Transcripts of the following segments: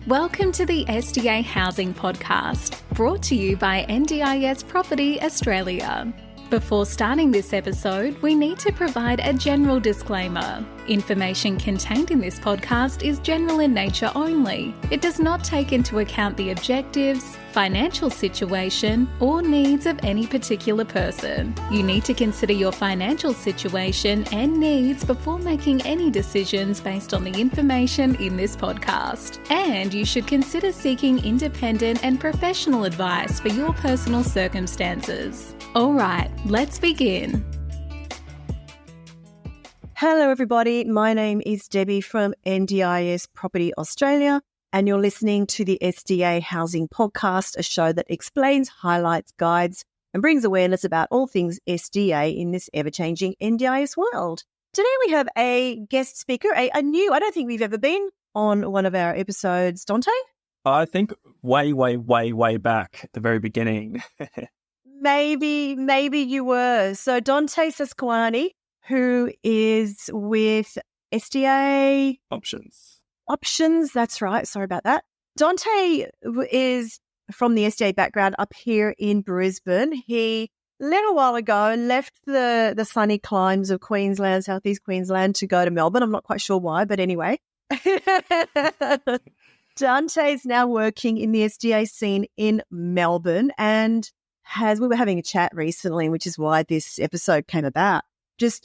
Welcome to the SDA Housing Podcast, brought to you by NDIS Property Australia. Before starting this episode, we need to provide a general disclaimer. Information contained in this podcast is general in nature only. It does not take into account the objectives, financial situation, or needs of any particular person. You need to consider your financial situation and needs before making any decisions based on the information in this podcast. And you should consider seeking independent and professional advice for your personal circumstances. All right, let's begin. Hello, everybody. My name is Debbie from NDIS Property Australia, and you're listening to the SDA Housing Podcast, a show that explains, highlights, guides, and brings awareness about all things SDA in this ever-changing NDIS world. Today we have a guest speaker, a new, I don't think we've ever been on one of our episodes. Dante? I think way back at the very beginning. Maybe you were. So Dante Sasquani, who is with SDA Options, that's right. Sorry about that. Dante is from the SDA background up here in Brisbane. He, a little while ago, left the sunny climes of Queensland, southeast Queensland, to go to Melbourne. I'm not quite sure why, but anyway. Dante is now working in the SDA scene in Melbourne, and we were having a chat recently, which is why this episode came about.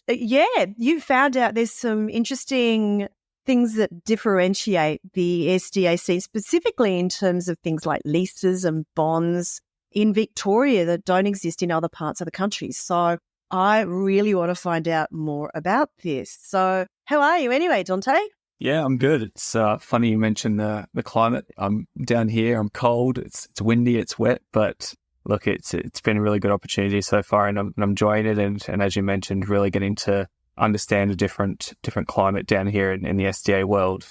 You found out there's some interesting things that differentiate the SDA scene, specifically in terms of things like leases and bonds in Victoria that don't exist in other parts of the country. So I really want to find out more about this. So how are you anyway, Dante? Yeah, I'm good. It's funny you mentioned the climate. I'm down here. I'm cold. It's windy. It's wet, but look, it's been a really good opportunity so far, and I'm enjoying it. And as you mentioned, really getting to understand a different climate down here in the SDA world,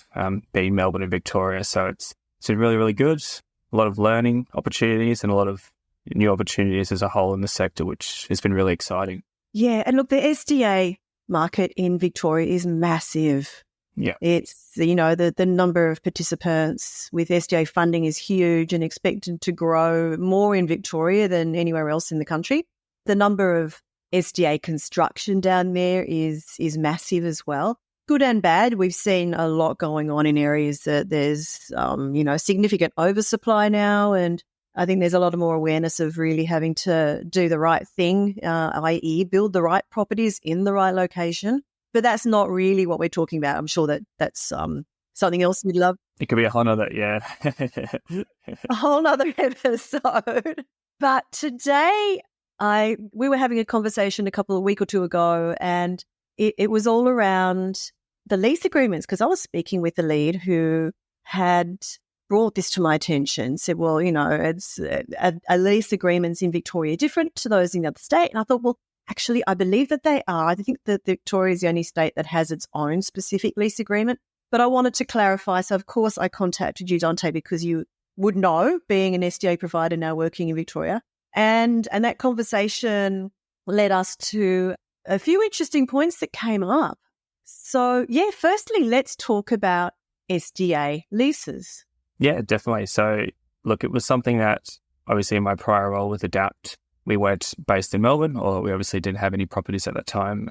being Melbourne and Victoria. So it's been really, really good. A lot of learning opportunities and a lot of new opportunities as a whole in the sector, which has been really exciting. Yeah, and look, the SDA market in Victoria is massive. Yeah. It's, the number of participants with SDA funding is huge and expected to grow more in Victoria than anywhere else in the country. The number of SDA construction down there is massive as well. Good and bad. We've seen a lot going on in areas that there's, significant oversupply now, and I think there's a lot more awareness of really having to do the right thing, i.e. build the right properties in the right location. But that's not really what we're talking about. I'm sure that's something else you'd love. It could be a whole nother, yeah. A whole nother episode. But today, we were having a conversation a week or two ago, and it was all around the lease agreements, because I was speaking with the lead who had brought this to my attention, said, well, it's a lease agreements in Victoria different to those in the other state. And I thought, well, actually, I believe that they are. I think that Victoria is the only state that has its own specific lease agreement. But I wanted to clarify. So, of course, I contacted you, Dante, because you would know, being an SDA provider now working in Victoria. And that conversation led us to a few interesting points that came up. So, yeah, firstly, let's talk about SDA leases. Yeah, definitely. So, look, it was something that obviously in my prior role with Adapt, we weren't based in Melbourne, or we obviously didn't have any properties at that time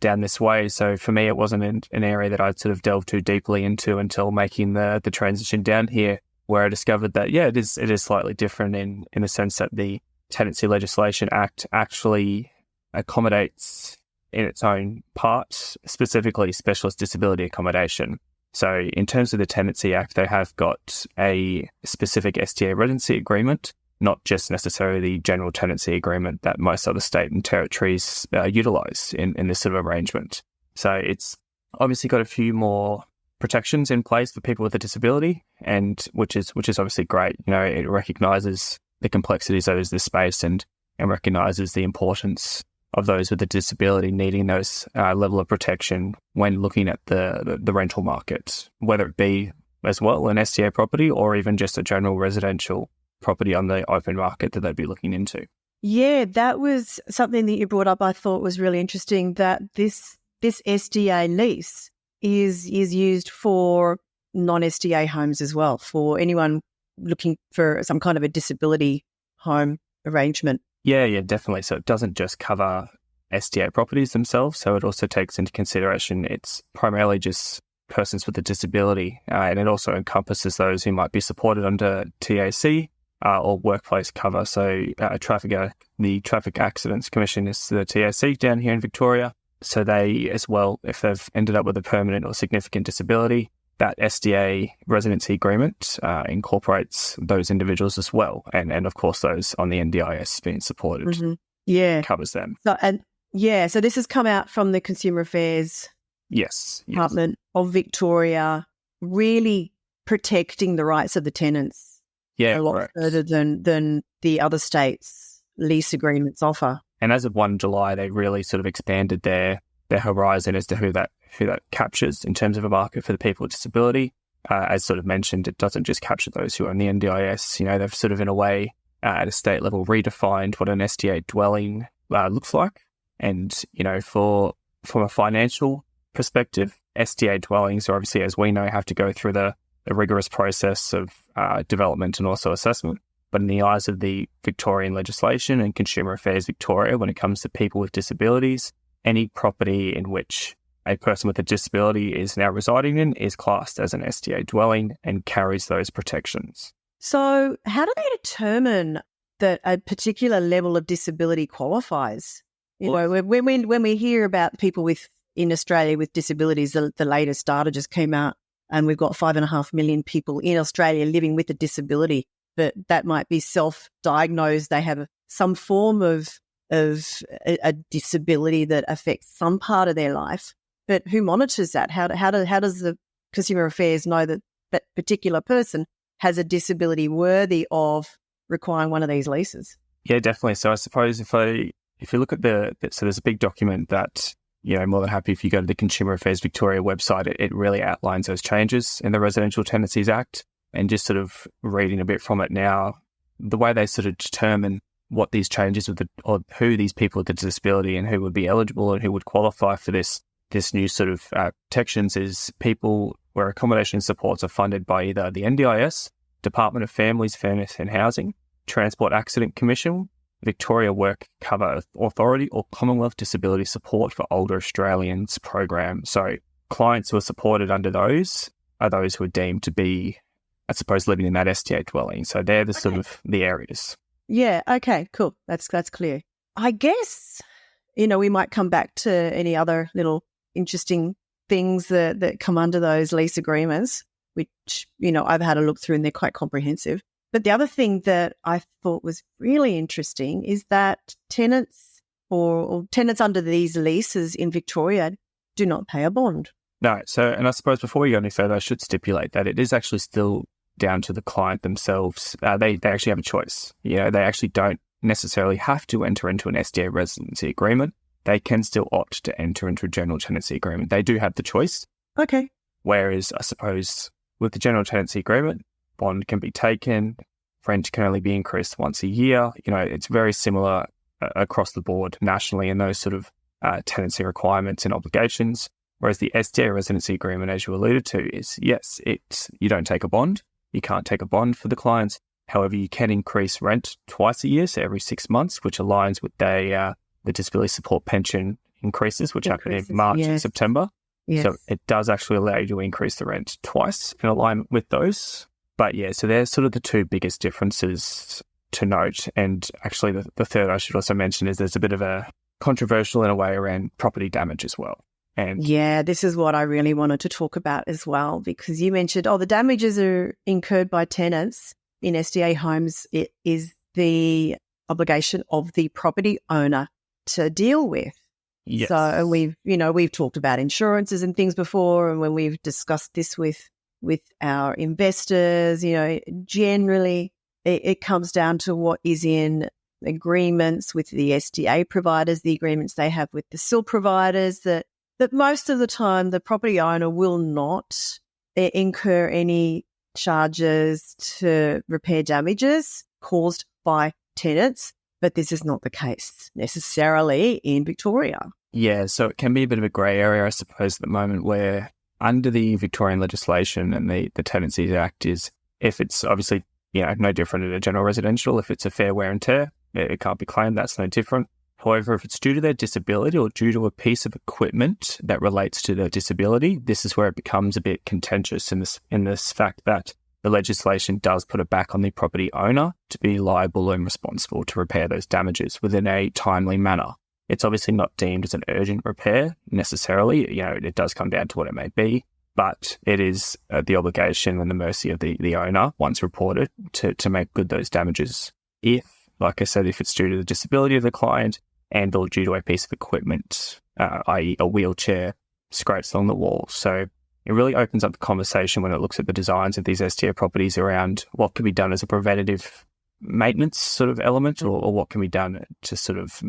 down this way. So for me, it wasn't an area that I'd sort of delved too deeply into until making the transition down here, where I discovered that, it is slightly different in the sense that the Tenancy Legislation Act actually accommodates in its own part, specifically specialist disability accommodation. So in terms of the Tenancy Act, they have got a specific SDA residency agreement, not just necessarily the general tenancy agreement that most other state and territories utilise in this sort of arrangement. So it's obviously got a few more protections in place for people with a disability, and which is obviously great. It recognises the complexities of this space and recognises the importance of those with a disability needing those level of protection when looking at the rental market, whether it be as well an SDA property or even just a general residential property on the open market that they'd be looking into. Yeah, that was something that you brought up I thought was really interesting, that this SDA lease is used for non-SDA homes as well for anyone looking for some kind of a disability home arrangement? Yeah, definitely. So it doesn't just cover SDA properties themselves. So it also takes into consideration it's primarily just persons with a disability, and it also encompasses those who might be supported under TAC or workplace cover. So the Traffic Accidents Commission is the TAC down here in Victoria. So they as well, if they've ended up with a permanent or significant disability, that SDA residency agreement incorporates those individuals as well. And of course, those on the NDIS being supported covers them. So this has come out from the Consumer Affairs Department of Victoria, really protecting the rights of the tenants a lot further than the other states' lease agreements offer. And as of 1 July, they really sort of expanded their horizon as to who that captures in terms of a market for the people with disability. As sort of mentioned, it doesn't just capture those who are on the NDIS. They've sort of in a way at a state level redefined what an SDA dwelling looks like. And, from a financial perspective, SDA dwellings are obviously, as we know, have to go through the rigorous process of development and also assessment. But in the eyes of the Victorian legislation and Consumer Affairs Victoria, when it comes to people with disabilities, any property in which a person with a disability is now residing in is classed as an SDA dwelling and carries those protections. So how do they determine that a particular level of disability qualifies? When we hear about people in Australia with disabilities, the latest data just came out, and we've got 5.5 million people in Australia living with a disability, but that might be self-diagnosed. They have some form of a disability that affects some part of their life. But who monitors that? How does the Consumer Affairs know that that particular person has a disability worthy of requiring one of these leases? Yeah, definitely. So I suppose if you look at so there's a big document that, more than happy if you go to the Consumer Affairs Victoria website, it really outlines those changes in the Residential Tenancies Act. And just sort of reading a bit from it now, the way they sort of determine what these changes or who these people with a disability and who would be eligible and who would qualify for this new sort of protections is people where accommodation supports are funded by either the NDIS, Department of Families, Fairness and Housing, Transport Accident Commission, Victoria Work Cover Authority, or Commonwealth Disability Support for Older Australians program. So clients who are supported under those are those who are deemed to be, I suppose, living in that SDA dwelling. So they're the sort of the areas. Yeah. Okay. Cool. That's clear. I guess we might come back to any other little interesting things that come under those lease agreements, which I've had a look through and they're quite comprehensive. But the other thing that I thought was really interesting is that tenants or tenants under these leases in Victoria do not pay a bond. No. So, and I suppose before we go any further, I should stipulate that it is actually still down to the client themselves. They actually have a choice. They actually don't necessarily have to enter into an SDA residency agreement. They can still opt to enter into a general tenancy agreement. They do have the choice. Okay. Whereas I suppose with the general tenancy agreement, bond can be taken, rent can only be increased once a year. It's very similar across the board nationally in those sort of tenancy requirements and obligations. Whereas the SDA residency agreement, as you alluded to, is yes, you don't take a bond. You can't take a bond for the clients. However, you can increase rent twice a year, so every 6 months, which aligns with the disability support pension increases, which happen in March and September. Yes. So it does actually allow you to increase the rent twice in alignment with those. But yeah, so there's sort of the two biggest differences to note. And actually the third I should also mention is there's a bit of a controversial in a way around property damage as well. And yeah, this is what I really wanted to talk about as well, because you mentioned, the damages are incurred by tenants in SDA homes. It is the obligation of the property owner to deal with. yes. So we've talked about insurances and things before, and when we've discussed this with our investors, generally it comes down to what is in agreements with the SDA providers, the agreements they have with the SIL providers, that most of the time the property owner will not incur any charges to repair damages caused by tenants, but this is not the case necessarily in Victoria. Yeah, so it can be a bit of a grey area, I suppose, at the moment where under the Victorian legislation and the Tenancies Act is if it's obviously, no different in a general residential, if it's a fair wear and tear, it can't be claimed, that's no different. However, if it's due to their disability or due to a piece of equipment that relates to their disability, this is where it becomes a bit contentious in this fact that the legislation does put it back on the property owner to be liable and responsible to repair those damages within a timely manner. It's obviously not deemed as an urgent repair necessarily. It does come down to what it may be, but it is the obligation and the mercy of the owner, once reported, to make good those damages. If, like I said, if it's due to the disability of the client and or due to a piece of equipment, i.e. a wheelchair, scrapes along the wall. So it really opens up the conversation when it looks at the designs of these SDA properties around what can be done as a preventative maintenance sort of element or what can be done to sort of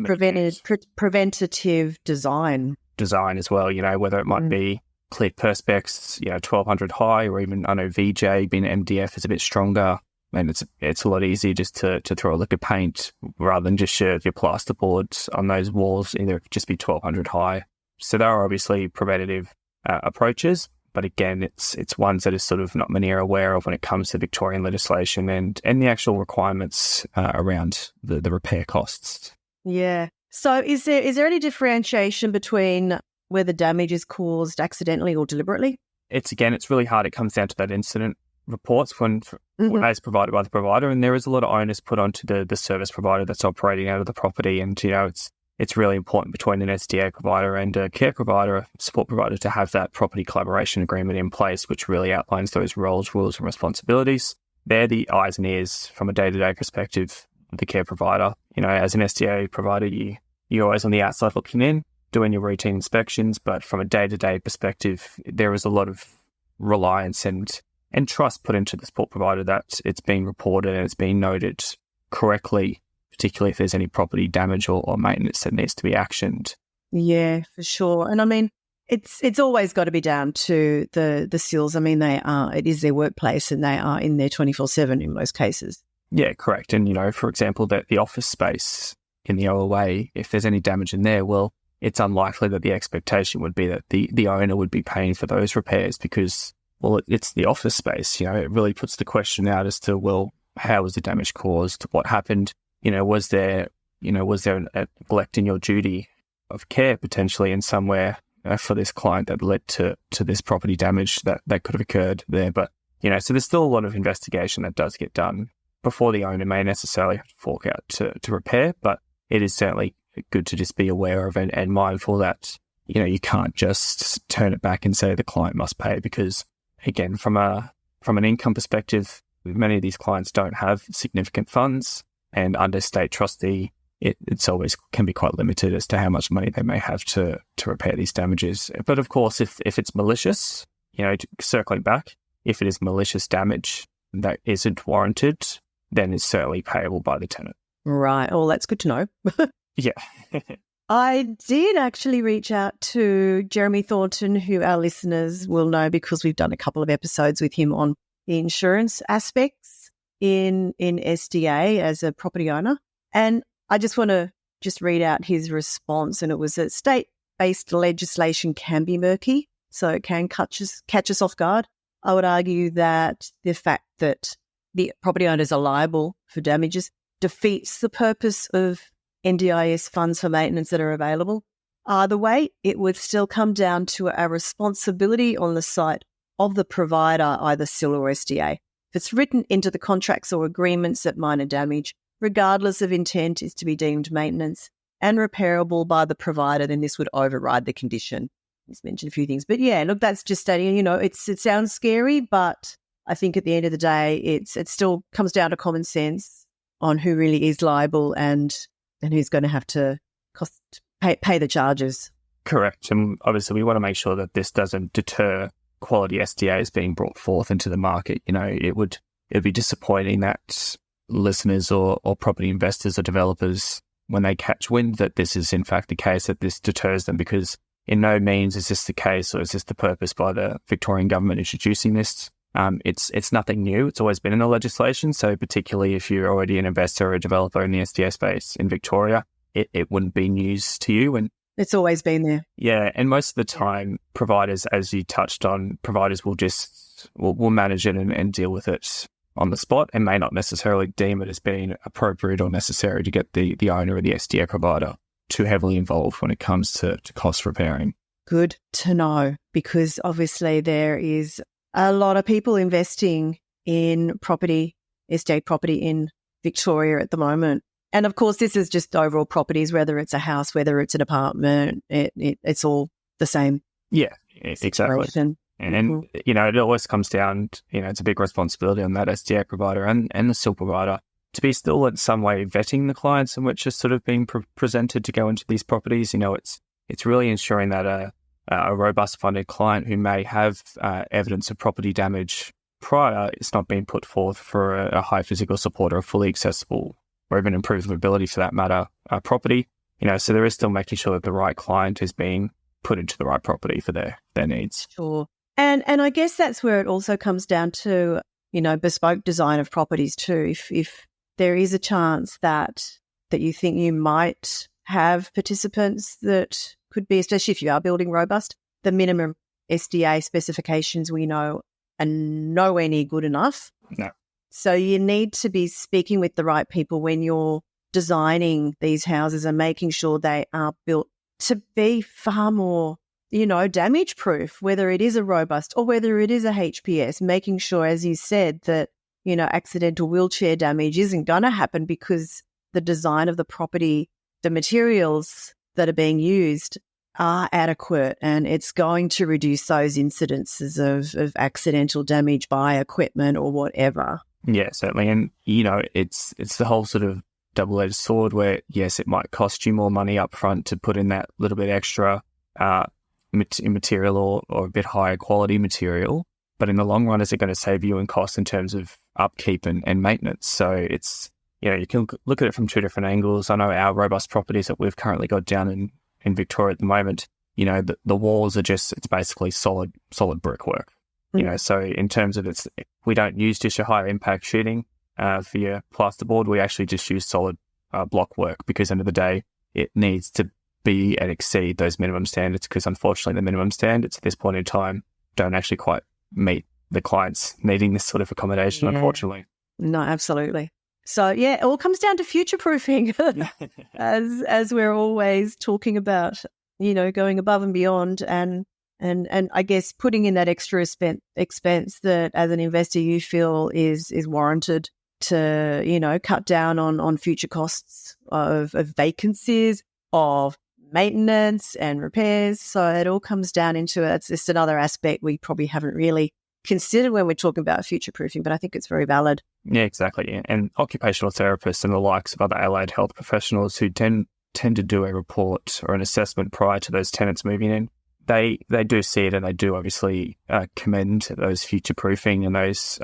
preventative design as well, whether it might be clear perspex, 1200 high, or even I know VJ being MDF is a bit stronger. And it's a lot easier just to throw a lick of paint rather than just your plasterboards on those walls, either just be 1200 high. So there are obviously preventative approaches, but again, it's ones that is sort of not many are aware of when it comes to Victorian legislation and the actual requirements around the repair costs. Yeah. So is there any differentiation between whether damage is caused accidentally or deliberately? It's really hard. It comes down to that incident reports as provided by the provider, and there is a lot of onus put onto the service provider that's operating out of the property, and it's really important between an SDA provider and a care provider, a support provider, to have that property collaboration agreement in place, which really outlines those roles, rules and responsibilities. They're the eyes and ears from a day-to-day perspective of the care provider. As an SDA provider, you're always on the outside looking in, doing your routine inspections, but from a day-to-day perspective, there is a lot of reliance and trust put into the support provider that it's being reported and it's being noted correctly, particularly if there's any property damage or maintenance that needs to be actioned. Yeah, for sure. And I mean, it's always got to be down to the SILs. I mean, it is their workplace and they are in there 24/7 in most cases. Yeah, correct. And, for example, that the office space in the OOA, if there's any damage in there, well, it's unlikely that the expectation would be that the owner would be paying for those repairs because, well, it's the office space. It really puts the question out as to, well, how was the damage caused? What happened? Was there a neglect in your duty of care potentially in somewhere for this client that led to this property damage that could have occurred there? But, so there's still a lot of investigation that does get done before the owner may necessarily have to fork out to repair, but it is certainly good to just be aware of and mindful that, you can't just turn it back and say the client must pay because, again, from an income perspective, many of these clients don't have significant funds, and under state trustee, it's always can be quite limited as to how much money they may have to repair these damages. But of course, if it's malicious, circling back, if it is malicious damage that isn't warranted, then it's certainly payable by the tenant. Right. Oh, that's good to know. Yeah. I did actually reach out to Jeremy Thornton, who our listeners will know because we've done a couple of episodes with him on the insurance aspects in SDA as a property owner. And I just want to read out his response. And it was that state-based legislation can be murky, so it can catch us off guard. I would argue that the fact that the property owners are liable for damages defeats the purpose of NDIS funds for maintenance that are available. Either way, it would still come down to a responsibility on the side of the provider, either SIL or SDA. If it's written into the contracts or agreements that minor damage, regardless of intent, is to be deemed maintenance and repairable by the provider, then this would override the condition. He's mentioned a few things. But yeah, look, that's just stating, it sounds scary, but I think at the end of the day, it still comes down to common sense on who really is liable and who's going to have to pay the charges. Correct. And obviously we want to make sure that this doesn't deter quality SDAs being brought forth into the market. It would be disappointing that listeners or property investors or developers, when they catch wind that this is in fact the case, that this deters them, because in no means is this the case or is this the purpose by the Victorian government introducing this. It's nothing new. It's always been in the legislation. So particularly if you're already an investor or a developer in the SDA space in Victoria, it wouldn't be news to you. And It's always been there. Yeah, and most of the time, providers, as you touched on, providers will manage it and deal with it on the spot, and may not necessarily deem it as being appropriate or necessary to get the owner or the SDA provider too heavily involved when it comes to cost repairing. Good to know, because obviously there is a lot of people investing in property, estate property in Victoria at the moment. And of course, this is just overall properties, whether it's a house, whether it's an apartment, it's all the same. Yeah, exactly. Situation. And, you know, it always comes down, it's a big responsibility on that SDA provider and the SIL provider to be still in some way vetting the clients in which are sort of being presented to go into these properties. It's really ensuring that a robust funded client who may have evidence of property damage prior is not being put forth for a high physical support or a fully accessible or even improved mobility for that matter property. So there is still making sure that the right client is being put into the right property for their needs. Sure. And I guess that's where it also comes down to, bespoke design of properties too. If there is a chance that you think you might have participants that could be, especially if you are building robust, the minimum SDA specifications we know are nowhere near good enough. No. So you need to be speaking with the right people when you're designing these houses and making sure they are built to be far more damage proof, whether it is a robust or whether it is a HPS, making sure, as you said, that, accidental wheelchair damage isn't going to happen because the design of the property, the materials that are being used are adequate, and it's going to reduce those incidences of accidental damage by equipment or whatever. Yeah, certainly. And, it's the whole sort of double-edged sword where, yes, it might cost you more money up front to put in that little bit extra material or a bit higher quality material, but in the long run, is it going to save you in cost in terms of upkeep and maintenance? So it's, you can look at it from two different angles. I know our robust properties that we've currently got down in Victoria at the moment, the walls are it's basically solid brickwork. So in terms of we don't use just your higher impact sheeting for your plasterboard. We actually just use solid block work, because end of the day, it needs to be and exceed those minimum standards, because unfortunately the minimum standards at this point in time don't actually quite meet the clients needing this sort of accommodation, unfortunately. No, absolutely. So yeah, it all comes down to future proofing as we're always talking about, going above and beyond and I guess putting in that extra expense that as an investor you feel is warranted to, cut down on future costs of vacancies, of maintenance and repairs. So it all comes down into it. It's just another aspect we probably haven't really considered when we're talking about future proofing, but I think it's very valid. Yeah, exactly. And occupational therapists and the likes of other allied health professionals who tend to do a report or an assessment prior to those tenants moving in, they do see it, and they do obviously commend those future proofing and those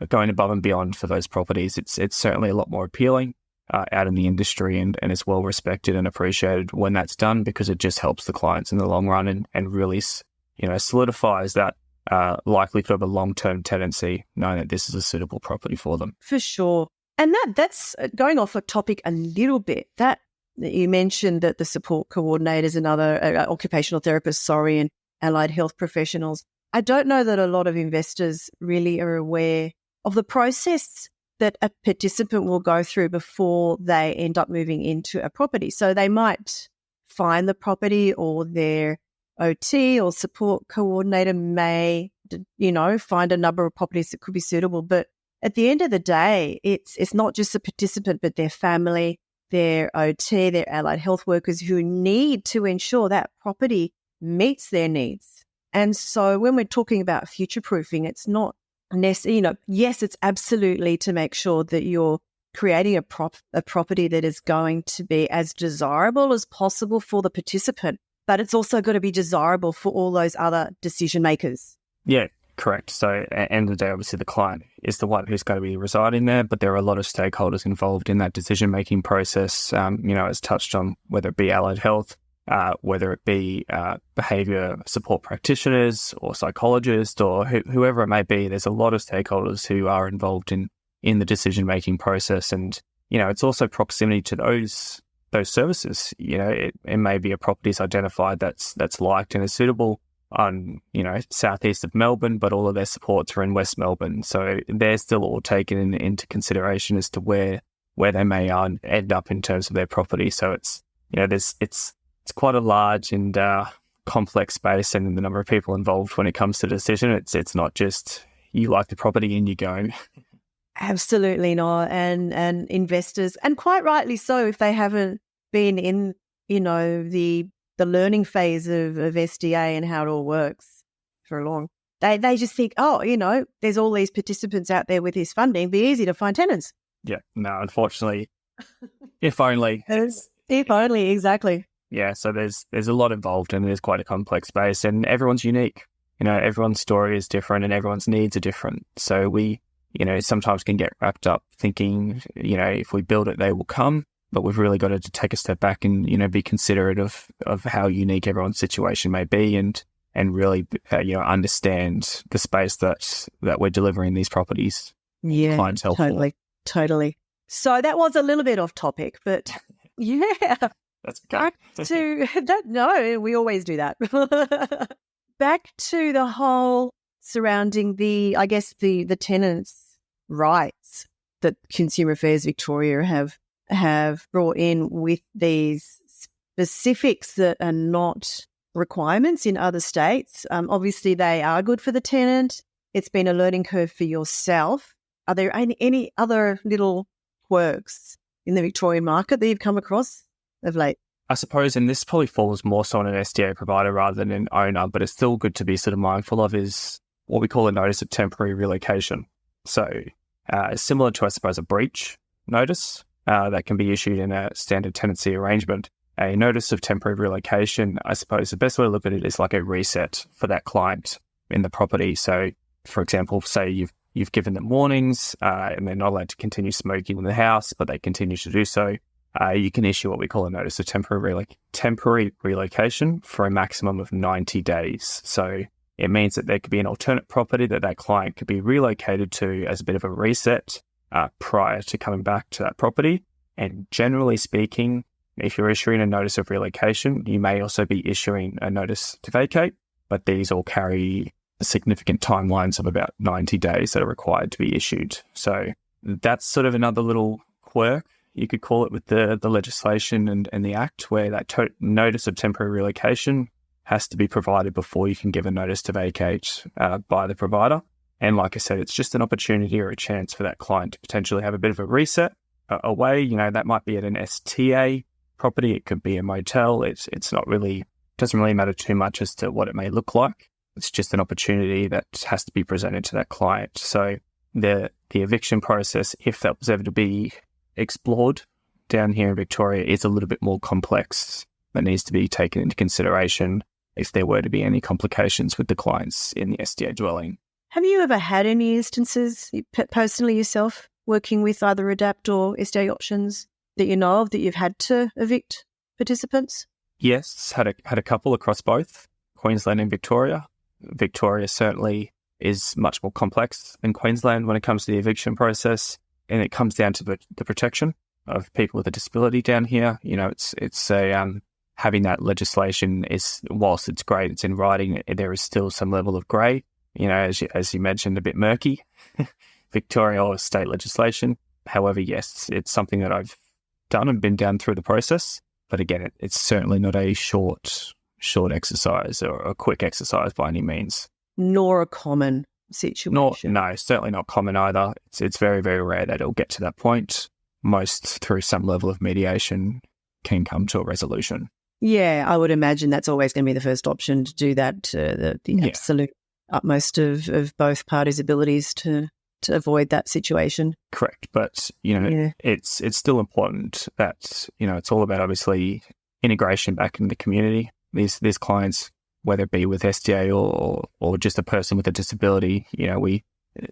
going above and beyond for those properties. It's certainly a lot more appealing out in the industry, and is well respected and appreciated when that's done, because it just helps the clients in the long run and really solidifies that likelihood of a long-term tenancy, knowing that this is a suitable property for them. For sure. And that's going off a topic a little bit, that you mentioned that the support coordinators and other occupational therapists, and allied health professionals. I don't know that a lot of investors really are aware of the process that a participant will go through before they end up moving into a property. So they might find the property, or their OT or support coordinator may, find a number of properties that could be suitable. But at the end of the day, it's not just the participant, but their family, their OT, their allied health workers who need to ensure that property meets their needs. And so when we're talking about future proofing, it's not necessarily, yes, it's absolutely to make sure that you're creating a property that is going to be as desirable as possible for the participant, but it's also got to be desirable for all those other decision makers. Yeah, correct. So at the end of the day, obviously the client is the one who's going to be residing there, but there are a lot of stakeholders involved in that decision-making process, as touched on, whether it be allied health, whether it be behaviour support practitioners or psychologists or whoever it may be. There's a lot of stakeholders who are involved in the decision-making process. And, it's also proximity to those those services. It may be a property's identified that's liked and is suitable on, southeast of Melbourne, but all of their supports are in West Melbourne. So they're still all taken into consideration as to where they may end up in terms of their property. So it's quite a large and complex space, and the number of people involved when it comes to the decision. It's not just you like the property and you go. Absolutely not. And investors, and quite rightly so, if they haven't been in, the learning phase of SDA and how it all works for long. They just think, there's all these participants out there with this funding, be easy to find tenants. Yeah, no, unfortunately, if only. If only, exactly. Yeah, so there's a lot involved, and it is quite a complex space, and everyone's unique. Everyone's story is different and everyone's needs are different. So we, sometimes can get wrapped up thinking, if we build it, they will come. But we've really got to take a step back and, be considerate of how unique everyone's situation may be, and really, understand the space that we're delivering these proproperties. Yeah, clientele totally. So that was a little bit off topic, but yeah. That's okay. Back to that. No, we always do that. Back to the whole surrounding the tenants' rights that Consumer Affairs Victoria have brought in with these specifics that are not requirements in other states. Obviously, they are good for the tenant. It's been a learning curve for yourself. Are there any other little quirks in the Victorian market that you've come across of late? I suppose, and this probably falls more so on an SDA provider rather than an owner, but it's still good to be sort of mindful of, is what we call a notice of temporary relocation. So similar to, I suppose, a breach notice that can be issued in a standard tenancy arrangement. A notice of temporary relocation, I suppose the best way to look at it is like a reset for that client in the property. So, for example, say you've given them warnings and they're not allowed to continue smoking in the house, but they continue to do so. You can issue what we call a notice of temporary relocation for a maximum of 90 days. So it means that there could be an alternate property that client could be relocated to as a bit of a reset prior to coming back to that property. And generally speaking, if you're issuing a notice of relocation, you may also be issuing a notice to vacate, but these all carry significant timelines of about 90 days that are required to be issued. So that's sort of another little quirk, you could call it, with the legislation and the Act, where that notice of temporary relocation has to be provided before you can give a notice to vacate by the provider. And like I said, it's just an opportunity or a chance for that client to potentially have a bit of a reset away. That might be at an STA property. It could be a motel. It's not really, doesn't really matter too much as to what it may look like. It's just an opportunity that has to be presented to that client. So the eviction process, if that was ever to be explored down here in Victoria, is a little bit more complex. That needs to be taken into consideration if there were to be any complications with the clients in the SDA dwelling. Have you ever had any instances personally yourself working with either Adapt or SDA options that you know of that you've had to evict participants? Yes, had a couple across both Queensland and Victoria. Victoria certainly is much more complex than Queensland when it comes to the eviction process, and it comes down to the protection of people with a disability down here. It's having that legislation is, whilst it's great, it's in writing, there is still some level of grey. As you mentioned, a bit murky, Victoria or state legislation. However, yes, it's something that I've done and been down through the process. But again, it's certainly not a short exercise or a quick exercise by any means. Nor a common situation. No, certainly not common either. It's very, very rare that it'll get to that point. Most, through some level of mediation, can come to a resolution. Yeah, I would imagine that's always going to be the first option, to do that to the absolute utmost of both parties' abilities to avoid that situation. Correct. But, it's still important that, it's all about obviously integration back into the community. These clients, whether it be with SDA or just a person with a disability,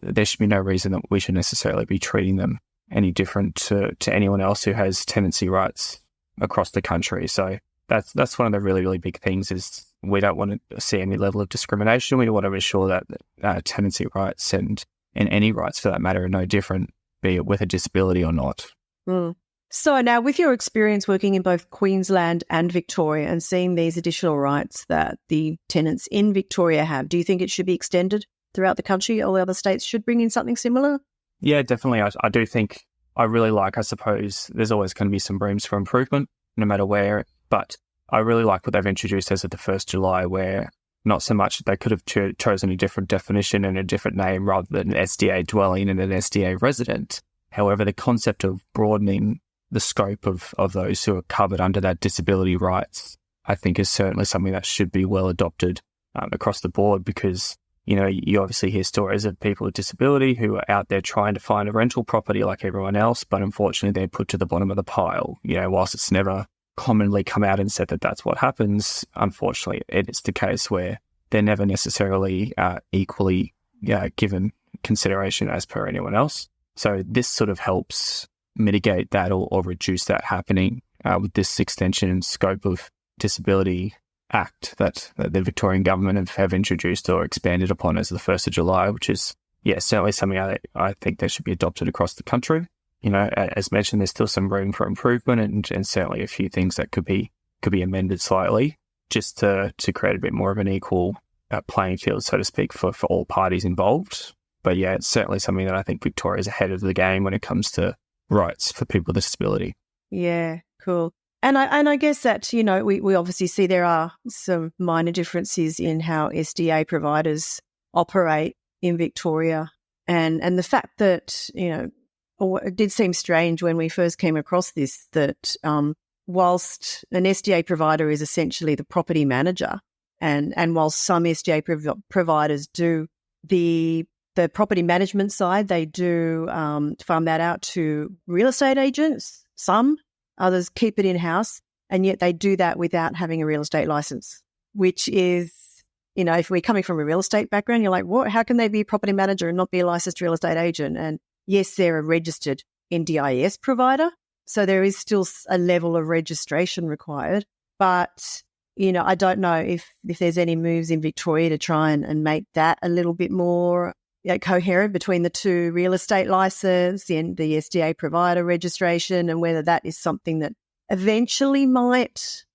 there should be no reason that we should necessarily be treating them any different to anyone else who has tenancy rights across the country. So that's one of the really, really big things, is we don't want to see any level of discrimination. We want to ensure that tenancy rights and any rights for that matter are no different, be it with a disability or not. Mm. So now, with your experience working in both Queensland and Victoria and seeing these additional rights that the tenants in Victoria have, do you think it should be extended throughout the country? All the other states should bring in something similar? Yeah, definitely. I do think I really like, I suppose, there's always going to be some rooms for improvement, no matter where. But I really like what they've introduced as of the 1st July, where not so much they could have chosen a different definition and a different name rather than an SDA dwelling and an SDA resident. However, the concept of broadening the scope of those who are covered under that disability rights, I think is certainly something that should be well adopted across the board, because, you know, you obviously hear stories of people with disability who are out there trying to find a rental property like everyone else, but unfortunately they're put to the bottom of the pile. You know, whilst it's never commonly come out and said that that's what happens, unfortunately it is the case where they're never necessarily equally given consideration as per anyone else. So this sort of helps mitigate that or reduce that happening with this extension and scope of disability act that the Victorian government have introduced or expanded upon as the 1st of July, which is, certainly something I think that should be adopted across the country. You know, as mentioned, there's still some room for improvement and certainly a few things that could be amended slightly just to create a bit more of an equal playing field, so to speak, for all parties involved. But yeah, it's certainly something that I think Victoria is ahead of the game when it comes to rights for people with disability. Yeah, cool. And I guess that, you know, we obviously see there are some minor differences in how SDA providers operate in Victoria. And the fact that, you know, it did seem strange when we first came across this, that whilst an SDA provider is essentially the property manager, and whilst some SDA providers do the property management side, they do farm that out to real estate agents. Some others keep it in-house, and yet they do that without having a real estate license, which is, you know, if we're coming from a real estate background, you're like, what? How can they be a property manager and not be a licensed real estate agent? And yes, they're a registered NDIS provider, so there is still a level of registration required. But, you know, I don't know if there's any moves in Victoria to try and make that a little bit more coherent between the two, real estate license and the SDA provider registration, and whether that is something that eventually might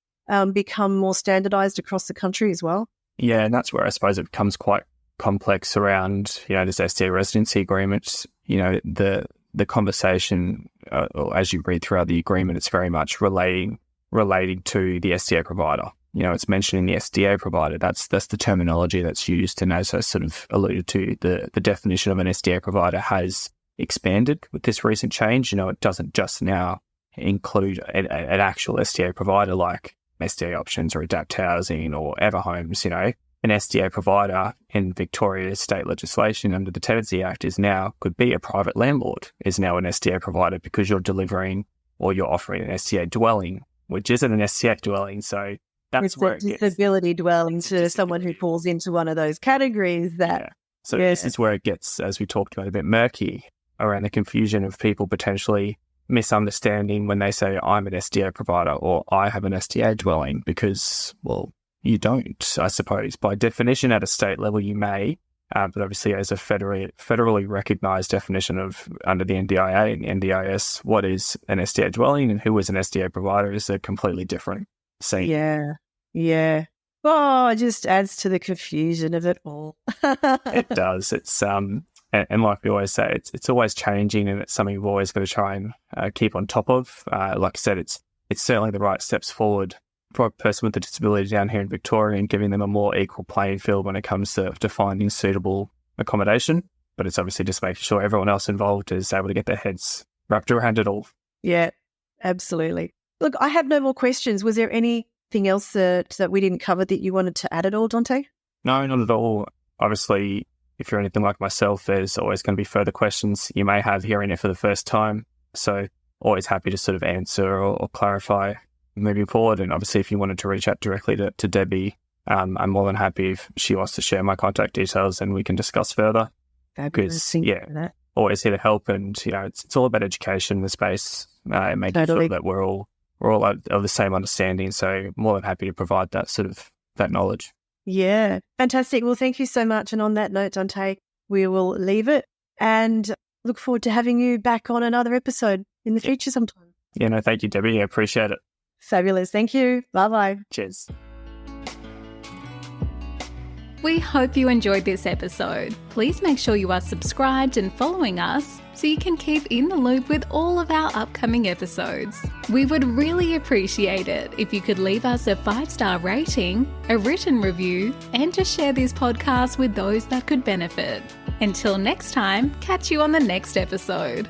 become more standardized across the country as well. Yeah, and that's where I suppose it becomes quite complex around, you know, this SDA residency agreement. You know, the conversation, or as you read throughout the agreement, it's very much relating to the SDA provider. You know, it's mentioning the SDA provider. That's the terminology that's used. And as I sort of alluded to, the definition of an SDA provider has expanded with this recent change. You know, it doesn't just now include an actual SDA provider like SDA Options or Adapt Housing or Everhomes. You know, an SDA provider in Victoria's state legislation under the Tenancy Act could be a private landlord, is now an SDA provider, because you're delivering or you're offering an SDA dwelling, which isn't an SDA dwelling. So that's where disability dwelling to someone who falls into one of those categories. This is where it gets, as we talked about, a bit murky around the confusion of people potentially misunderstanding when they say I'm an SDA provider or I have an SDA dwelling, because, well, you don't, I suppose. By definition at a state level you may, but obviously as a federally recognised definition of under the NDIA and NDIS, what is an SDA dwelling and who is an SDA provider is a completely different scene. Yeah. Oh, it just adds to the confusion of it all. It does. It's and like we always say, it's always changing, and it's something we've always got to try and keep on top of. Like I said, it's certainly the right steps forward for a person with a disability down here in Victoria and giving them a more equal playing field when it comes to finding suitable accommodation. But it's obviously just making sure everyone else involved is able to get their heads wrapped around it all. Yeah, absolutely. Look, I have no more questions. Was there anything else that we didn't cover that you wanted to add at all, Dante? No, not at all. Obviously, if you're anything like myself, there's always going to be further questions you may have hearing it for the first time. So always happy to sort of answer or clarify moving forward. And obviously, if you wanted to reach out directly to Debbie, I'm more than happy if she wants to share my contact details and we can discuss further. Fabulous. Because, always here to help. And, you know, it's all about education in the space and making sure that we're all of the same understanding. So more than happy to provide that knowledge. Yeah, fantastic. Well, thank you so much. And on that note, Dante, we will leave it and look forward to having you back on another episode in the future sometime. Thank you, Debbie. I appreciate it. Fabulous. Thank you. Bye-bye. Cheers. We hope you enjoyed this episode. Please make sure you are subscribed and following us so you can keep in the loop with all of our upcoming episodes. We would really appreciate it if you could leave us a 5-star rating, a written review, and to share this podcast with those that could benefit. Until next time, catch you on the next episode.